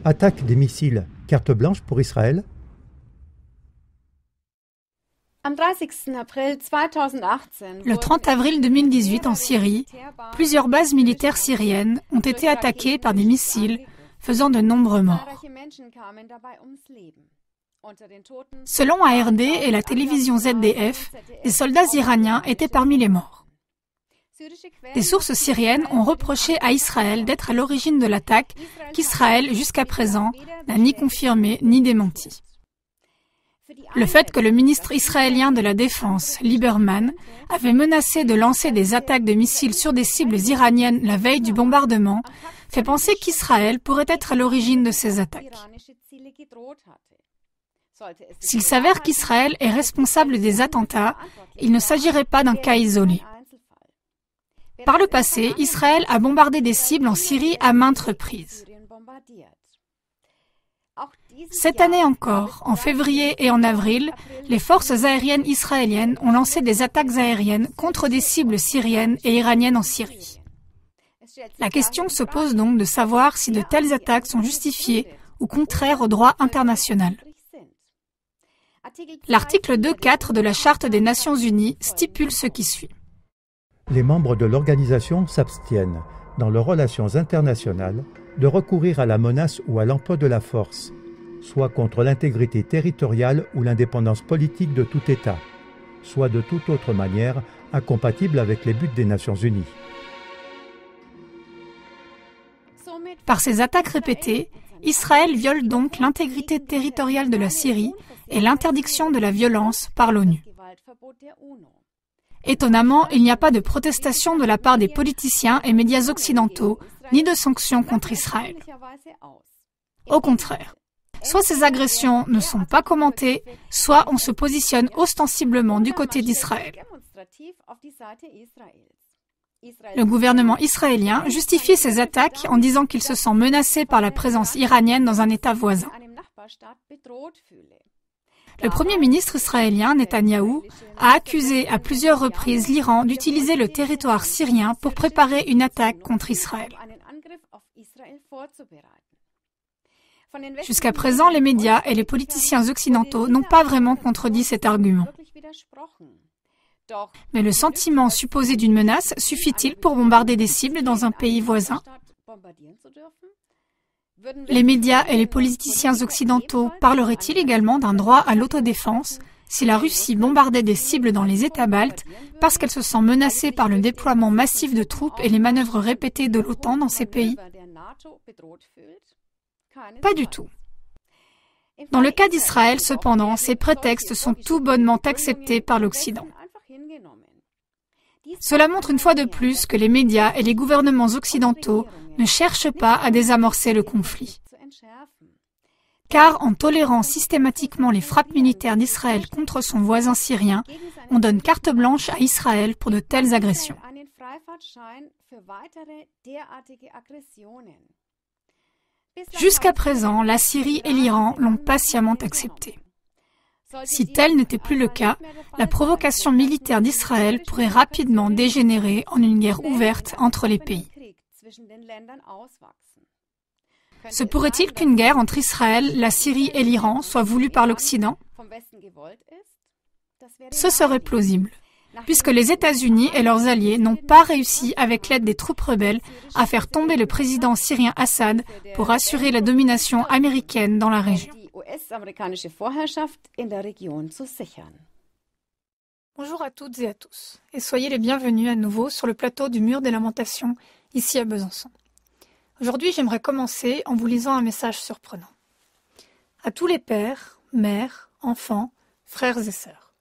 Attaque des missiles, carte blanche pour Israël? Le 30 avril 2018 en Syrie, plusieurs bases militaires syriennes ont été attaquées par des missiles, faisant de nombreux morts. Selon ARD et la télévision ZDF, des soldats iraniens étaient parmi les morts. Des sources syriennes ont reproché à Israël d'être à l'origine de l'attaque qu'Israël, jusqu'à présent, n'a ni confirmé ni démenti. Le fait que le ministre israélien de la Défense, Lieberman, avait menacé de lancer des attaques de missiles sur des cibles iraniennes la veille du bombardement, fait penser qu'Israël pourrait être à l'origine de ces attaques. S'il s'avère qu'Israël est responsable des attentats, il ne s'agirait pas d'un cas isolé. Par le passé, Israël a bombardé des cibles en Syrie à maintes reprises. Cette année encore, en février et en avril, les forces aériennes israéliennes ont lancé des attaques aériennes contre des cibles syriennes et iraniennes en Syrie. La question se pose donc de savoir si de telles attaques sont justifiées ou contraires au droit international. L'article 2.4 de la Charte des Nations Unies stipule ce qui suit. Les membres de l'organisation s'abstiennent, dans leurs relations internationales, de recourir à la menace ou à l'emploi de la force, soit contre l'intégrité territoriale ou l'indépendance politique de tout État, soit de toute autre manière incompatible avec les buts des Nations Unies. Par ces attaques répétées, Israël viole donc l'intégrité territoriale de la Syrie et l'interdiction de la violence par l'ONU. Étonnamment, il n'y a pas de protestation de la part des politiciens et médias occidentaux, ni de sanctions contre Israël. Au contraire, soit ces agressions ne sont pas commentées, soit on se positionne ostensiblement du côté d'Israël. Le gouvernement israélien justifie ces attaques en disant qu'il se sent menacé par la présence iranienne dans un État voisin. Le Premier ministre israélien, Netanyahou, a accusé à plusieurs reprises l'Iran d'utiliser le territoire syrien pour préparer une attaque contre Israël. Jusqu'à présent, les médias et les politiciens occidentaux n'ont pas vraiment contredit cet argument. Mais le sentiment supposé d'une menace suffit-il pour bombarder des cibles dans un pays voisin ? Les médias et les politiciens occidentaux parleraient-ils également d'un droit à l'autodéfense si la Russie bombardait des cibles dans les États baltes parce qu'elle se sent menacée par le déploiement massif de troupes et les manœuvres répétées de l'OTAN dans ces pays ? Pas du tout. Dans le cas d'Israël, cependant, ces prétextes sont tout bonnement acceptés par l'Occident. Cela montre une fois de plus que les médias et les gouvernements occidentaux ne cherchent pas à désamorcer le conflit. Car en tolérant systématiquement les frappes militaires d'Israël contre son voisin syrien, on donne carte blanche à Israël pour de telles agressions. Jusqu'à présent, la Syrie et l'Iran l'ont patiemment accepté. Si tel n'était plus le cas, la provocation militaire d'Israël pourrait rapidement dégénérer en une guerre ouverte entre les pays. Se pourrait-il qu'une guerre entre Israël, la Syrie et l'Iran soit voulue par l'Occident ? Ce serait plausible, puisque les États-Unis et leurs alliés n'ont pas réussi, avec l'aide des troupes rebelles, à faire tomber le président syrien Assad pour assurer la domination américaine dans la région. Bonjour à toutes et à tous, et soyez les bienvenus à nouveau sur le plateau du Mur des Lamentations, ici à Besançon. Aujourd'hui, j'aimerais commencer en vous lisant un message surprenant. À tous les pères, mères, enfants, frères et sœurs,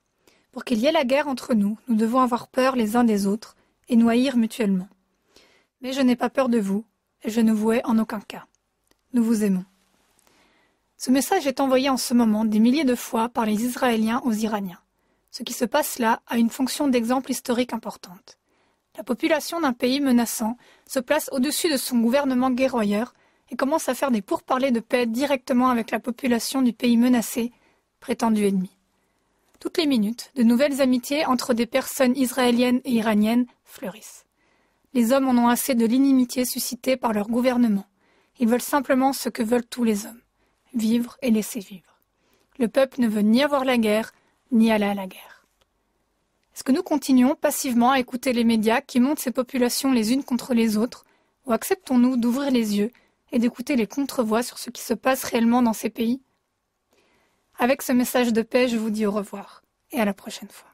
pour qu'il y ait la guerre entre nous, nous devons avoir peur les uns des autres et nous haïr mutuellement. Mais je n'ai pas peur de vous, et je ne vous hais en aucun cas. Nous vous aimons. Ce message est envoyé en ce moment des milliers de fois par les Israéliens aux Iraniens. Ce qui se passe là a une fonction d'exemple historique importante. La population d'un pays menaçant se place au-dessus de son gouvernement guerroyeur et commence à faire des pourparlers de paix directement avec la population du pays menacé, prétendu ennemi. Toutes les minutes, de nouvelles amitiés entre des personnes israéliennes et iraniennes fleurissent. Les hommes en ont assez de l'inimitié suscitée par leur gouvernement. Ils veulent simplement ce que veulent tous les hommes, vivre et laisser vivre. Le peuple ne veut ni avoir la guerre, ni aller à la guerre. Est-ce que nous continuons passivement à écouter les médias qui montent ces populations les unes contre les autres, ou acceptons-nous d'ouvrir les yeux et d'écouter les contre-voix sur ce qui se passe réellement dans ces pays ? Avec ce message de paix, je vous dis au revoir et à la prochaine fois.